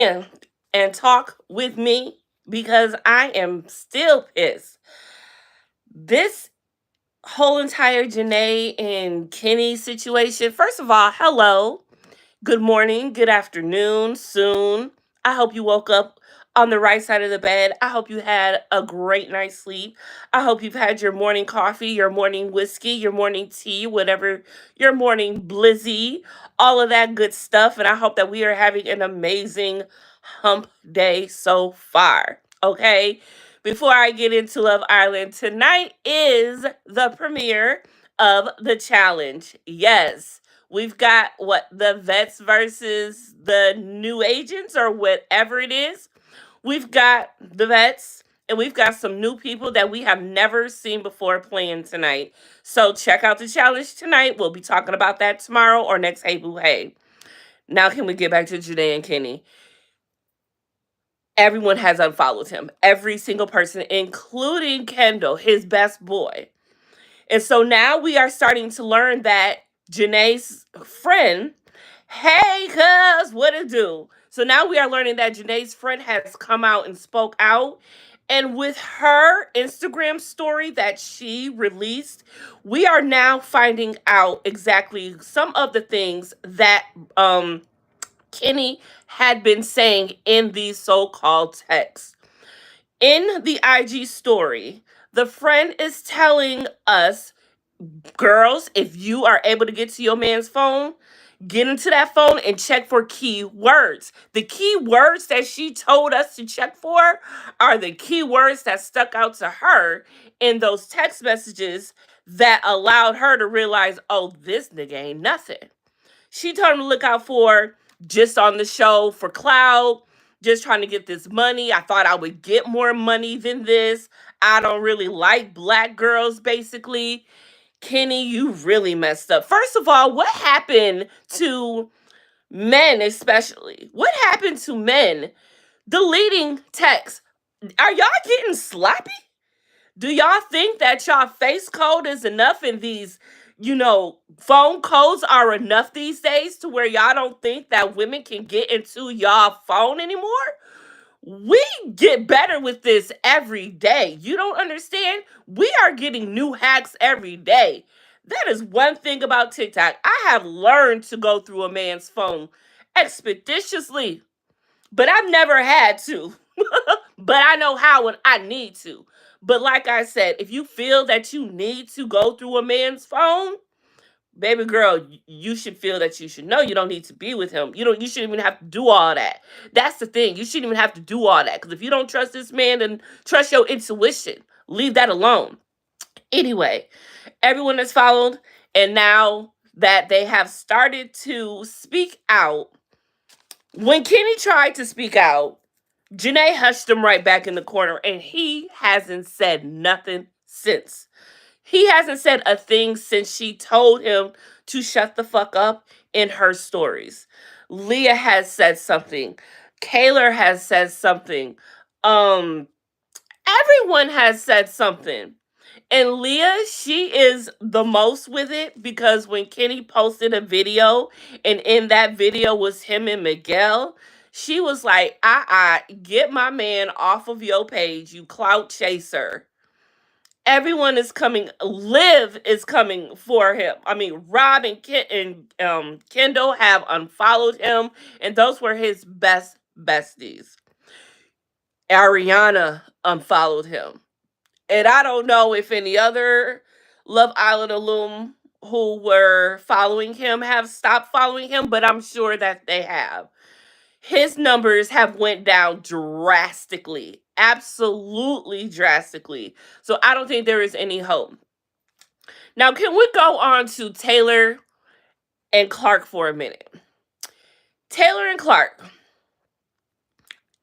in and talk with me because I am still pissed. This whole entire Janae and Kenny situation, first of all, hello, good morning, good afternoon, soon. I hope you woke up on the right side of the bed. I hope you had a great night's sleep. I hope you've had your morning coffee, your morning whiskey, your morning tea, whatever, your morning blizzy, all of that good stuff. And I hope that we are having an amazing hump day so far. Okay. Before I get into Love Island, tonight is the premiere of the challenge. Yes, we've got what the vets versus the new agents or whatever it is. We've got the vets and we've got some new people that we have never seen before playing tonight. So check out the challenge tonight. We'll be talking about that tomorrow or next Hey Boo Hey. Now can we get back to Janae and Kenny? Everyone has unfollowed him. Every single person, including Kendall, his best boy. And so now we are starting to learn that Janae's friend, hey, cuz, what it do? So now we are learning that Janae's friend has come out and spoke out. And with her Instagram story that she released, we are now finding out exactly some of the things that Kenny had been saying in these so-called texts. In the IG story, the friend is telling us, girls, if you are able to get to your man's phone, get into that phone and check for keywords. The keywords that she told us to check for are the keywords that stuck out to her in those text messages that allowed her to realize, oh, this nigga ain't nothing. She told him to look out for just on the show for clout, just trying to get this money. I thought I would get more money than this. I don't really like black girls, basically. Kenny, you really messed up. First of all, what happened to men, especially? What happened to men deleting texts? Are y'all getting sloppy? Do y'all think that y'all face code is enough and these, phone codes are enough these days to where y'all don't think that women can get into y'all phone anymore? We get better with this every day. You don't understand? We are getting new hacks every day. That is one thing about TikTok. I have learned to go through a man's phone expeditiously, but I've never had to. But I know how when I need to. But like I said, if you feel that you need to go through a man's phone, baby girl, you should feel that you should know you don't need to be with him. You shouldn't even have to do all that. That's the thing. You shouldn't even have to do all that. Because if you don't trust this man, then trust your intuition. Leave that alone. Anyway, everyone has followed, and now that they have started to speak out, when Kenny tried to speak out, Janae hushed him right back in the corner, and he hasn't said nothing since. He hasn't said a thing since she told him to shut the fuck up in her stories. Leah has said something. Kaylor has said something. Um, Everyone has said something. And Leah, she is the most with it because when Kenny posted a video and in that video was him and Miguel, she was like, get my man off of your page, you clout chaser. Everyone is coming. Liv is coming for him. I mean, Rob and Kendall have unfollowed him, and those were his best besties. Ariana unfollowed him. And I don't know if any other Love Island alum who were following him have stopped following him, but I'm sure that they have. His numbers have went down drastically, absolutely drastically. So I don't think there is any hope. Now, can we go on to Taylor and Clark for a minute? Taylor and Clark,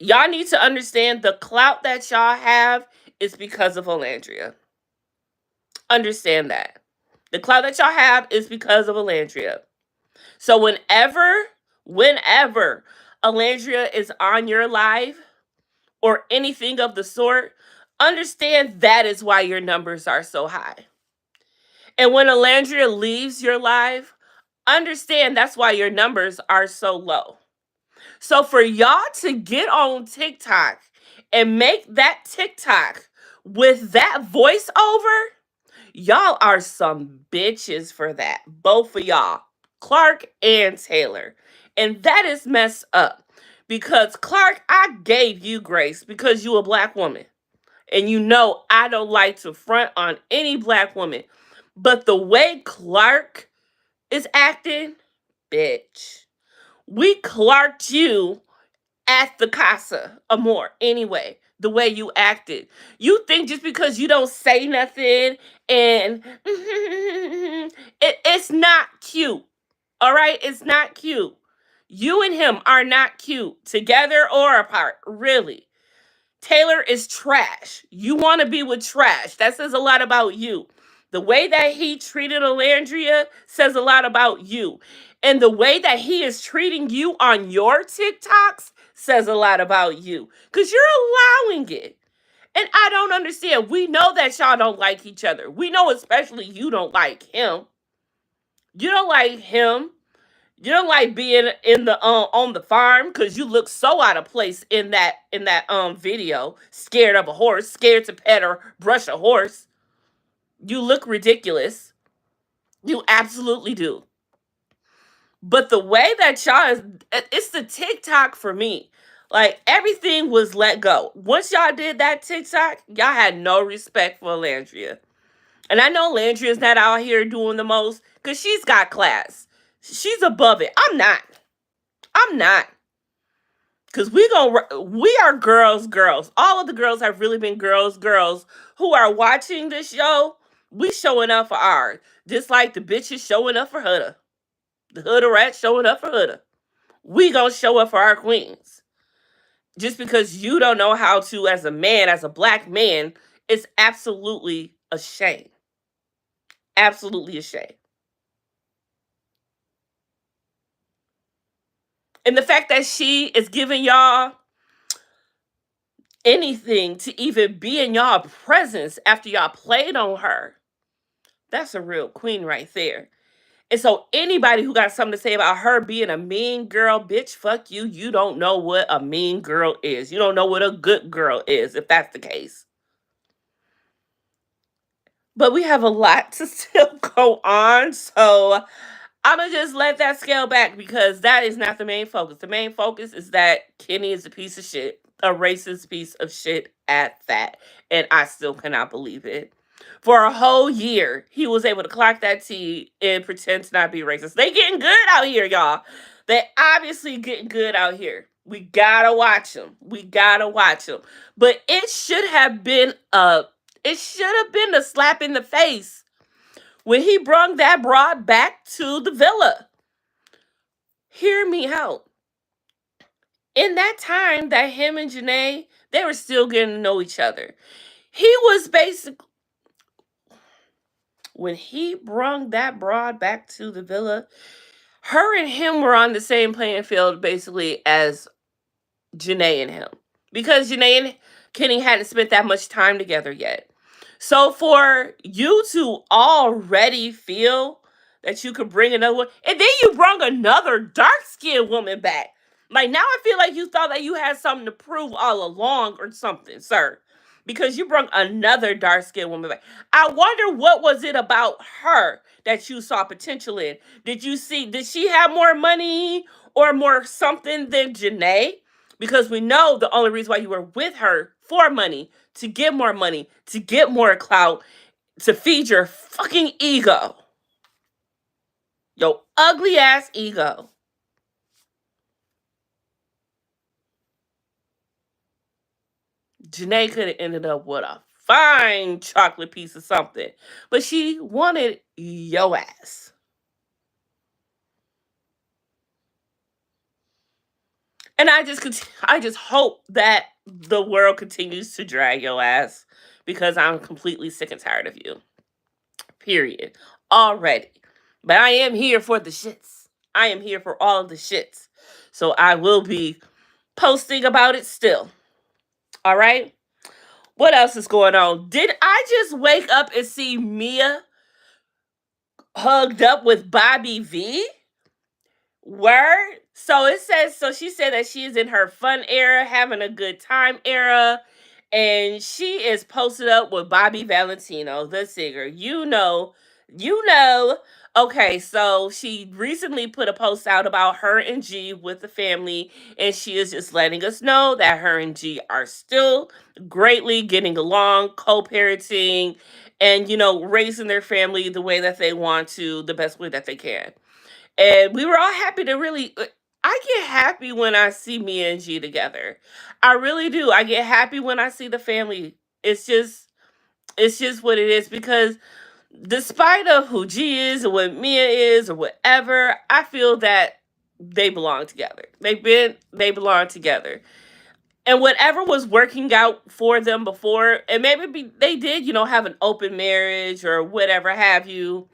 y'all need to understand the clout that y'all have is because of Olandria. Understand that. The clout that y'all have is because of Olandria. So whenever Alandria is on your live or anything of the sort, understand that is why your numbers are so high. And when Alandria leaves your live, understand that's why your numbers are so low. So for y'all to get on TikTok and make that TikTok with that voiceover, y'all are some bitches for that. Both of y'all, Clark and Taylor. And that is messed up. Because Clark, I gave you grace because you a black woman. And you know I don't like to front on any black woman. But the way Clark is acting, bitch. We Clarked you at the Casa Amor anyway, the way you acted. You think just because you don't say nothing and it's not cute. All right? It's not cute. You and him are not cute, together or apart, really. Taylor is trash. You want to be with trash. That says a lot about you. The way that he treated Alandria says a lot about you. And the way that he is treating you on your TikToks says a lot about you. Because you're allowing it. And I don't understand. We know that y'all don't like each other. We know especially you don't like him. You don't like him. You don't like being in the on the farm because you look so out of place in that video, scared of a horse, scared to pet or brush a horse. You look ridiculous. You absolutely do. But the way that y'all is, it's the TikTok for me. Like everything was let go. Once y'all did that TikTok, y'all had no respect for Landria. And I know Landria's not out here doing the most because she's got class. She's above it. I'm not. I'm not. Because we are girls. All of the girls have really been girls who are watching this show. We showing up for ours. Just like the bitches showing up for Huda. The Huda rats showing up for Huda. We gonna show up for our queens. Just because you don't know how to, as a man, as a black man, it's absolutely a shame. Absolutely a shame. And the fact that she is giving y'all anything to even be in y'all presence after y'all played on her, that's a real queen right there. And so anybody who got something to say about her being a mean girl, bitch, fuck you. You don't know what a mean girl is. You don't know what a good girl is, if that's the case. But we have a lot to still go on. So I'm going to just let that scale back because that is not the main focus. The main focus is that Kenny is a piece of shit, a racist piece of shit at that. And I still cannot believe it. For a whole year, he was able to clock that T and pretend to not be racist. They getting good out here, y'all. They obviously getting good out here. We gotta watch them. We gotta watch them. But it should have been a slap in the face when he brung that broad back to the villa. Hear me out. In that time that him and Janae, they were still getting to know each other. He was basically, when he brung that broad back to the villa, her and him were on the same playing field basically as Janae and him. Because Janae and Kenny hadn't spent that much time together yet. So for you to already feel that you could bring another one, and then you brought another dark-skinned woman back. Like now I feel like you thought that you had something to prove all along or something, sir. Because you brought another dark-skinned woman back. I wonder what was it about her that you saw potential in? Did she have more money or more something than Janae? Because we know the only reason why you were with her for money, to get more money, to get more clout, to feed your fucking ego. Your ugly ass ego. Janae could have ended up with a fine chocolate piece of something, but she wanted your ass. And I just hope that the world continues to drag your ass because I'm completely sick and tired of you. Period. Already. But I am here for the shits. I am here for all of the shits. So I will be posting about it still. All right? What else is going on? Did I just wake up and see Mia hugged up with Bobby V? Word. So it says, so she said that she is in her fun era, having a good time era. And she is posted up with Bobby Valentino, the singer. You know. Okay, so she recently put a post out about her and G with the family, and she is just letting us know that her and G are still greatly getting along, co-parenting, and raising their family the way that they want to, the best way that they can. And we were all happy to really. I get happy when I see me and G together. I really do. I get happy when I see the family. It's just what it is, because despite of who G is or what Mia is or whatever, I feel that they belong together. They belong together. And whatever was working out for them before, and they did, have an open marriage or whatever have you.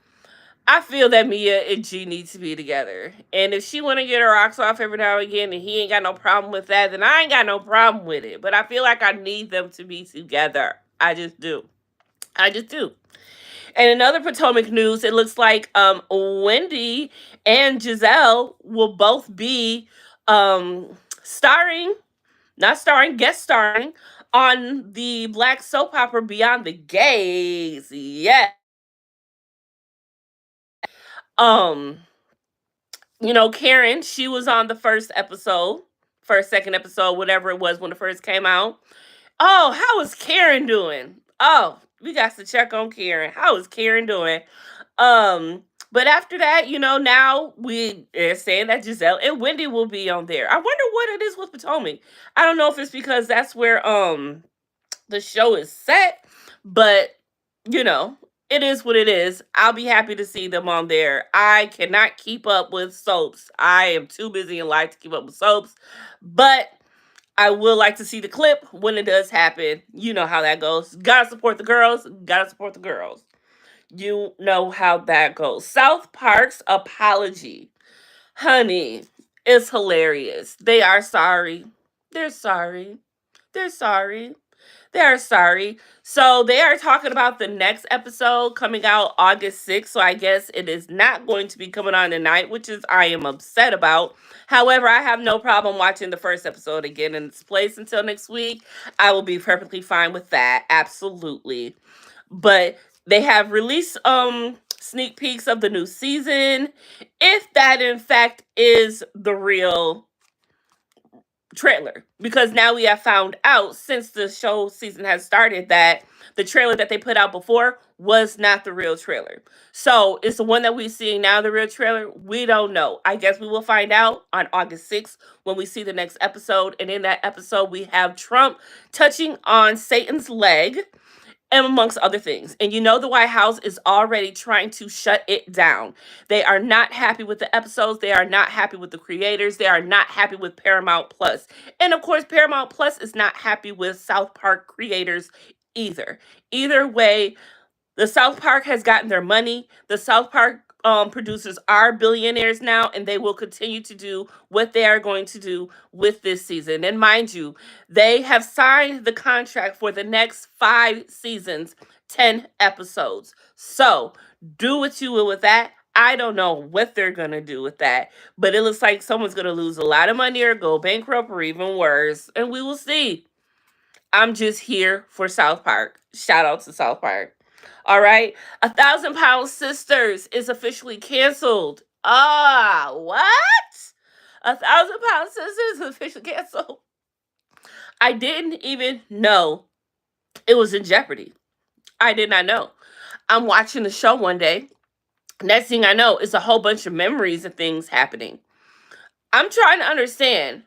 I feel that Mia and G need to be together. And if she want to get her rocks off every now and again and he ain't got no problem with that, then I ain't got no problem with it. But I feel like I need them to be together. I just do. I just do. And in other Potomac news, it looks like Wendy and Giselle will both be starring, not starring, guest starring on the black soap opera Beyond the Gays. Yeah. Um, Karen, she was on the second episode, whatever it was when it first came out. Oh, how is Karen doing? Oh, we got to check on Karen. How is Karen doing? Um, but after that, now we are saying that Giselle and Wendy will be on there. I wonder what it is with Potomac. I don't know if it's because that's where the show is set, but you know, it is what it is. I'll be happy to see them on there. I cannot keep up with soaps. I am too busy in life to keep up with soaps, but I will like to see the clip when it does happen. You know how that goes. Gotta support the girls. Gotta support the girls. You know how that goes. South Park's apology. Honey, it's hilarious. They are sorry. They're sorry. They're sorry. They are sorry. So they are talking about the next episode coming out August 6th. So I guess it is not going to be coming on tonight, which is I am upset about. However, I have no problem watching the first episode again in its place until next week. I will be perfectly fine with that. Absolutely. But they have released sneak peeks of the new season. If that in fact is the real trailer, because now we have found out since the show season has started that the trailer that they put out before was not the real trailer. So it's the one that we see now, the real trailer. We don't know. I guess we will find out on August 6th when we see the next episode. And in that episode, we have Trump touching on Satan's leg, and amongst other things. And the White House is already trying to shut it down. They are not happy with the episodes. They are not happy with the creators. They are not happy with Paramount Plus. And of course, Paramount Plus is not happy with South Park creators either. Either way, the South Park has gotten their money. The South Park producers are billionaires now, and they will continue to do what they are going to do with this season. And mind you, they have signed the contract for the next 5 seasons, 10 episodes. So do what you will with that. I don't know what they're going to do with that, but it looks like someone's going to lose a lot of money or go bankrupt or even worse. And we will see. I'm just here for South Park. Shout out to South Park. All right. 1,000 Pound Sisters is officially canceled. Ah, what? 1,000 Pound Sisters is officially canceled. I didn't even know it was in jeopardy. I did not know. I'm watching the show one day. Next thing I know, it's a whole bunch of memories and things happening. I'm trying to understand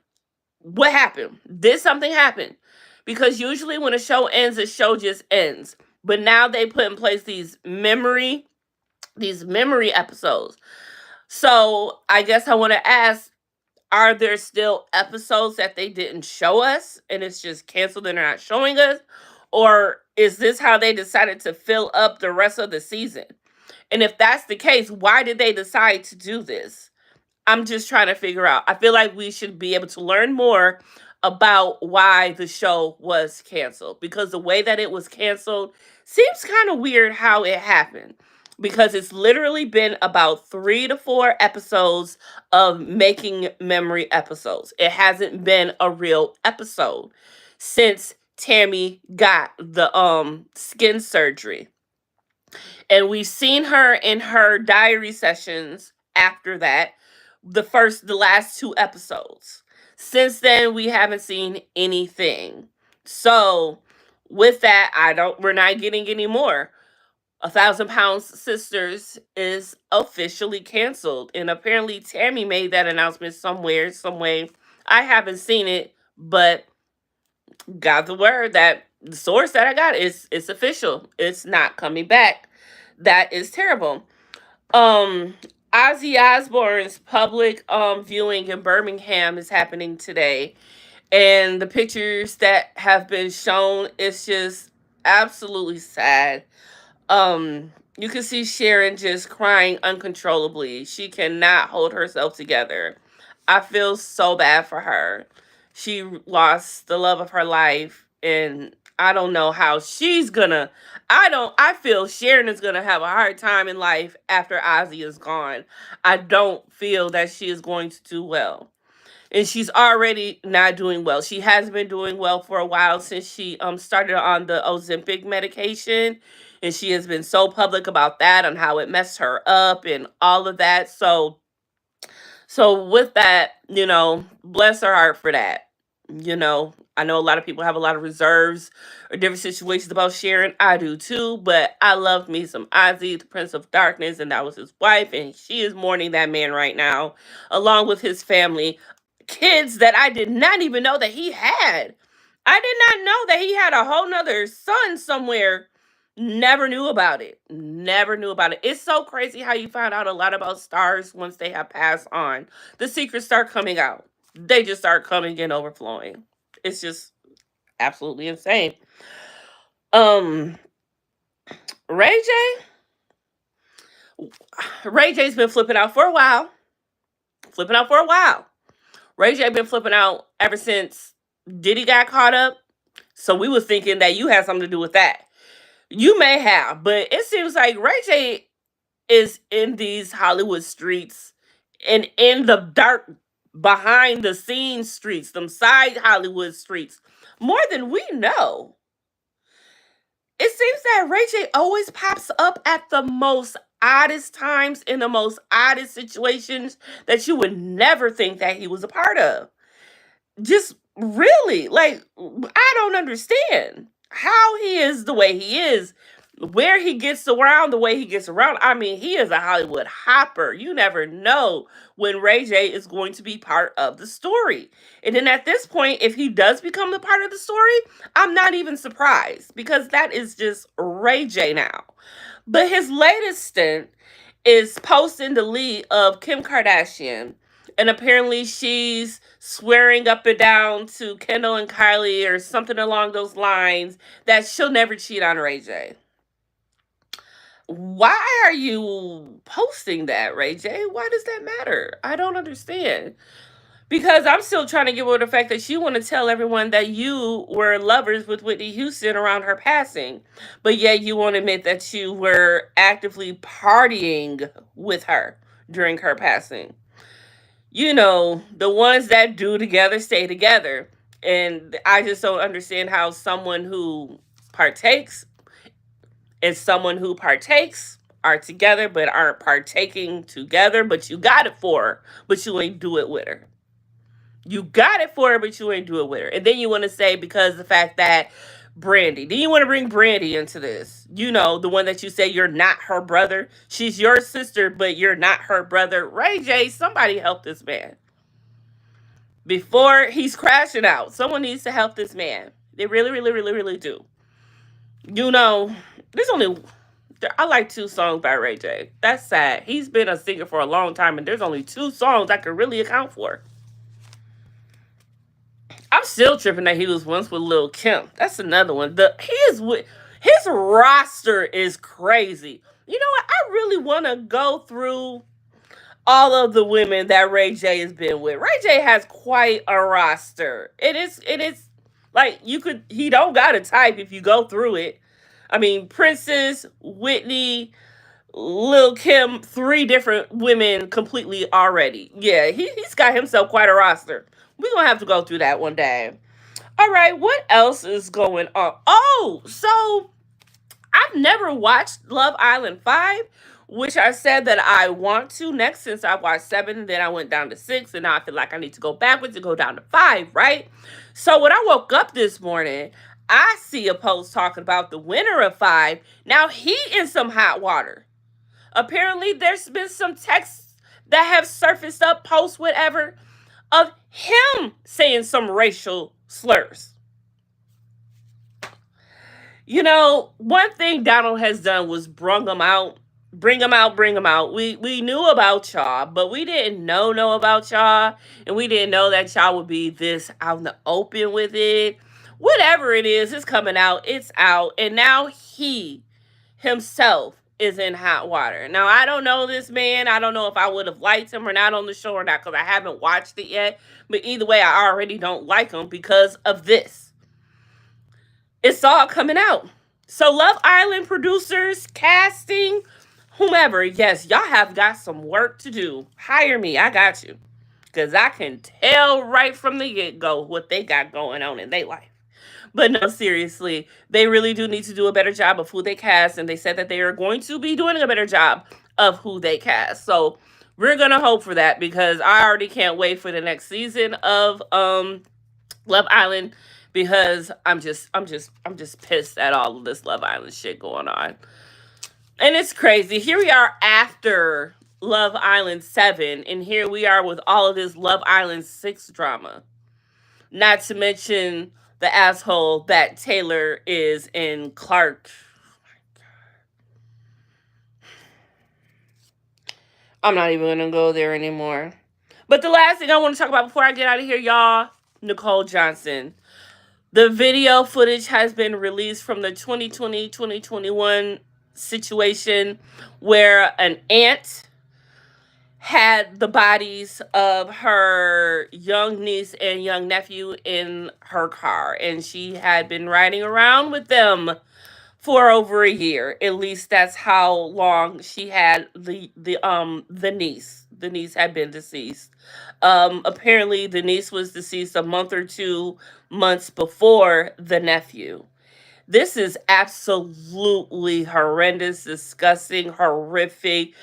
what happened. Did something happen? Because usually when a show ends, the show just ends. But now they put in place these memory episodes. So I guess I want to ask, are there still episodes that they didn't show us and it's just canceled and they're not showing us? Or is this how they decided to fill up the rest of the season? And if that's the case, why did they decide to do this? I'm just trying to figure out. I feel like we should be able to learn more about why the show was canceled, because the way that it was canceled seems kind of weird how it happened. because it's literally been about 3 to 4 episodes of making memory episodes. It hasn't been a real episode since Tammy got the skin surgery. And we've seen her in her diary sessions after that, the last 2 episodes. Since then, we haven't seen anything. So with that, we're not getting any more. 1,000 Pounds Sisters is officially canceled. And apparently Tammy made that announcement somewhere, some way. I haven't seen it, but got the word that the source that I got is it's official. It's not coming back. That is terrible. Um Ozzy Osbourne's public viewing in Birmingham is happening today. And the pictures that have been shown, it's just absolutely sad. You can see Sharon just crying uncontrollably. She cannot hold herself together. I feel so bad for her. She lost the love of her life, and I don't know how she's gonna. I feel Sharon is gonna have a hard time in life after Ozzy is gone. I don't feel that she is going to do well, and she's already not doing well. She has been doing well for a while since she started on the Ozempic medication, and she has been so public about that and how it messed her up and all of that. So with that, bless her heart for that. I know a lot of people have a lot of reserves or different situations about Sharon. I do too, but I loved me some Ozzy, the Prince of Darkness, and that was his wife, and she is mourning that man right now, along with his family. Kids that I did not even know that he had. I did not know that he had a whole nother son somewhere. Never knew about it. Never knew about it. It's so crazy how you find out a lot about stars once they have passed on. The secrets start coming out. They just start coming and overflowing. It's just absolutely insane. Um, Ray J. Ray J's been flipping out for a while. Flipping out for a while. Ray J been flipping out ever since Diddy got caught up. So we was thinking that you had something to do with that. You may have, but it seems like Ray J is in these Hollywood streets and in the dark behind the scenes streets, them side Hollywood streets, more than we know. It seems that Ray J always pops up at the most oddest times in the most oddest situations that you would never think that he was a part of. Just really, like, I don't understand how he is the way he is, where he gets around the way he gets around. I mean, he is a Hollywood hopper. You never know when Ray J is going to be part of the story. And then at this point, if he does become the part of the story, I'm not even surprised because that is just Ray J now. But his latest stint is posting the lead of Kim Kardashian. And apparently she's swearing up and down to Kendall and Kylie or something along those lines that she'll never cheat on Ray J. Why are you posting that, Ray J? Why does that matter? I don't understand. Because I'm still trying to get over the fact that you want to tell everyone that you were lovers with Whitney Houston around her passing, but yet you won't admit that you were actively partying with her during her passing. The ones that do together stay together. And I just don't understand how someone who partakes and someone who partakes are together but aren't partaking together, but you got it for her, but you ain't do it with her. You got it for her, but you ain't do it with her. And then you want to say because the fact that Brandy, then you want to bring Brandy into this. The one that you say you're not her brother. She's your sister, but you're not her brother. Ray J, somebody help this man. Before he's crashing out, someone needs to help this man. They really, really, really, really do. There's only I like 2 songs by Ray J. That's sad. He's been a singer for a long time, and there's only 2 songs I could really account for. I'm still tripping that he was once with Lil' Kim. That's another one. His roster is crazy. You know what? I really want to go through all of the women that Ray J has been with. Ray J has quite a roster. It is like he don't got a type if you go through it. I mean, Princess, Whitney, Lil Kim 3 different women completely already. Yeah, he's got himself quite a roster. We're gonna have to go through that one day. All right, what else is going on? Oh, so I've never watched Love Island 5, which I said that I want to next since I watched 7, and then I went down to 6, and now I feel like I need to go backwards and go down to 5, right? So when I woke up this morning, I see a post talking about the winner of 5. Now he in some hot water. Apparently, there's been some texts that have surfaced up, posts, whatever, of him saying some racial slurs. You know, one thing Donald has done was bring them out, bring them out, bring them out. We knew about y'all, but we didn't know about y'all, and we didn't know that y'all would be this out in the open with it. Whatever it is, it's coming out, it's out, and now he himself is in hot water. Now, I don't know this man. I don't know if I would have liked him or not on the show or not because I haven't watched it yet. But either way, I already don't like him because of this. It's all coming out. So, Love Island producers, casting, whomever, yes, y'all have got some work to do. Hire me. I got you. Because I can tell right from the get-go what they got going on in their life. But no, seriously, they really do need to do a better job of who they cast, and they said that they are going to be doing a better job of who they cast. So we're gonna hope for that because I already can't wait for the next season of Love Island because I'm just pissed at all of this Love Island shit going on. And it's crazy. Here we are after Love Island 7, and here we are with all of this Love Island 6 drama. Not to mention the asshole that Taylor is in Clark. I'm not even going to go there anymore. But the last thing I want to talk about before I get out of here, y'all, Nicole Johnson. The video footage has been released from the 2020-2021 situation where an aunt had the bodies of her young niece and young nephew in her car, and she had been riding around with them for over a year. At least that's how long she had the niece. The niece had been deceased. Apparently the niece was deceased a month or 2 months before the nephew. This is absolutely horrendous, disgusting, horrific,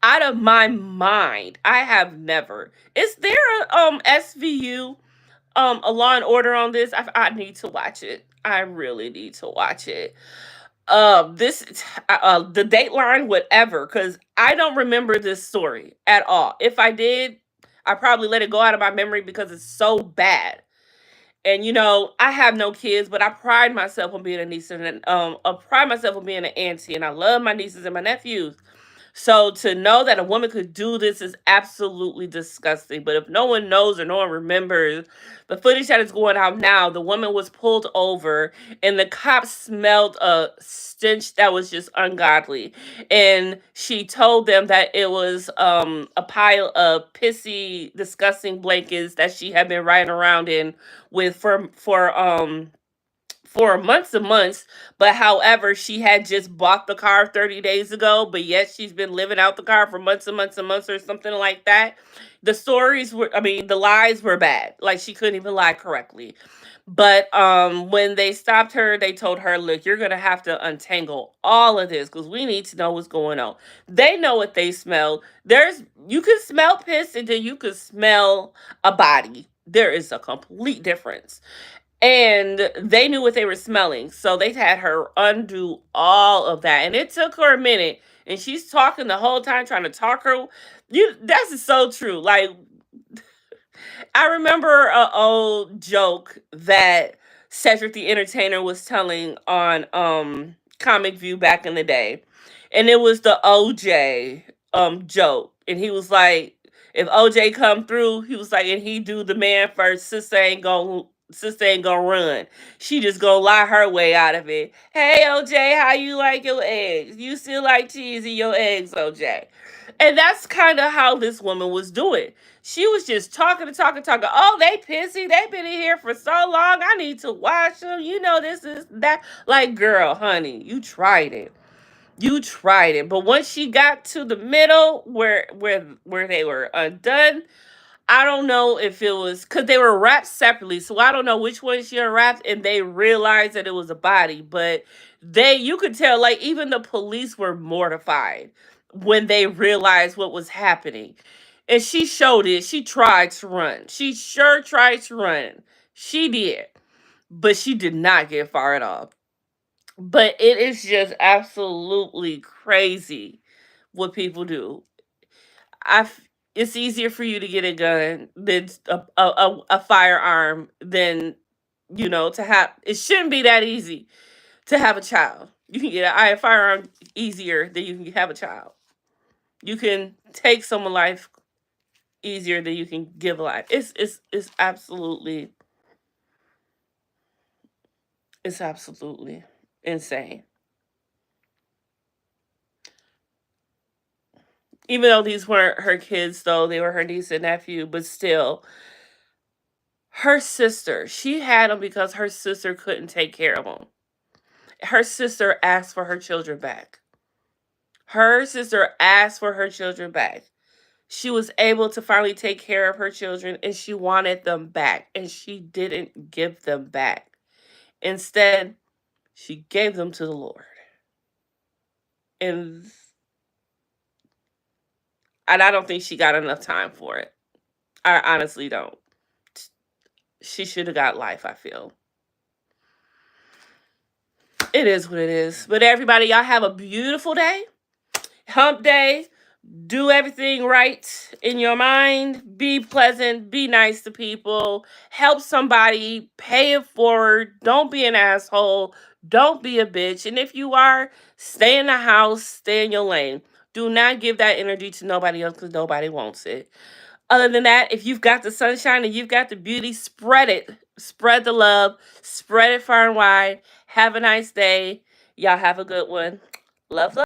out of my mind. I have never. Is there a SVU, a Law and Order on this? I need to watch it. I really need to watch it. This the Dateline, whatever, because I don't remember this story at all. If I did, I probably let it go out of my memory because it's so bad. And you know, I have no kids, but I pride myself on being a niece and I pride myself on being an auntie, and I love my nieces and my nephews. So to know that a woman could do this is absolutely disgusting. But if no one knows or no one remembers, the footage that is going out now, the woman was pulled over and the cops smelled a stench that was just ungodly. And she told them that it was a pile of pissy, disgusting blankets that she had been riding around in with for months and months, but however, she had just bought the car 30 days ago, but yet she's been living out the car for months and months and months or something like that. The stories were, I mean, the lies were bad. Like she couldn't even lie correctly. But when they stopped her, they told her, look, you're going to have to untangle all of this because we need to know what's going on. They know what they smell. You can smell piss and then you can smell a body. There is a complete difference. And they knew what they were smelling. So they had her undo all of that. And it took her a minute. And she's talking the whole time, trying to talk her. That's so true. Like, I remember an old joke that Cedric the Entertainer was telling on Comic View back in the day. And it was the OJ joke. And he was like, if OJ come through, he was like, and he do the man first, sister ain't gonna run. She just gonna lie her way out of it. Hey OJ, how you like your eggs? You still like cheese in your eggs, OJ? And that's kind of how this woman was doing. She was just talking. Oh, they pissy. They've been in here for so long. I need to wash them. You know, this is that. Like, girl, honey, you tried it. You tried it, but once she got to the middle where they were undone, I don't know if it was because they were wrapped separately, so I don't know which one she unwrapped, and they realized that it was a body. But you could tell, like even the police were mortified when they realized what was happening, and she showed it. She tried to run. She sure tried to run. She did, but she did not get far at all. But it is just absolutely crazy what people do. It's easier for you to get a gun than a firearm than to have. It shouldn't be that easy to have a child. You can get a firearm easier than you can have a child. You can take someone's life easier than you can give a life. It's absolutely insane. Even though these weren't her kids, though they were her niece and nephew, but still, her sister, she had them because her sister couldn't take care of them. Her sister asked for her children back. Her sister asked for her children back. She was able to finally take care of her children and she wanted them back, and she didn't give them back. Instead, she gave them to the Lord. And I don't think she got enough time for it. I honestly don't. She should have got life, I feel. It is what it is. But everybody, y'all have a beautiful day. Hump day. Do everything right in your mind. Be pleasant. Be nice to people. Help somebody. Pay it forward. Don't be an asshole. Don't be a bitch. And if you are, stay in the house. Stay in your lane. Do not give that energy to nobody else because nobody wants it. Other than that, if you've got the sunshine and you've got the beauty, spread it. Spread the love. Spread it far and wide. Have a nice day. Y'all have a good one. Love, love.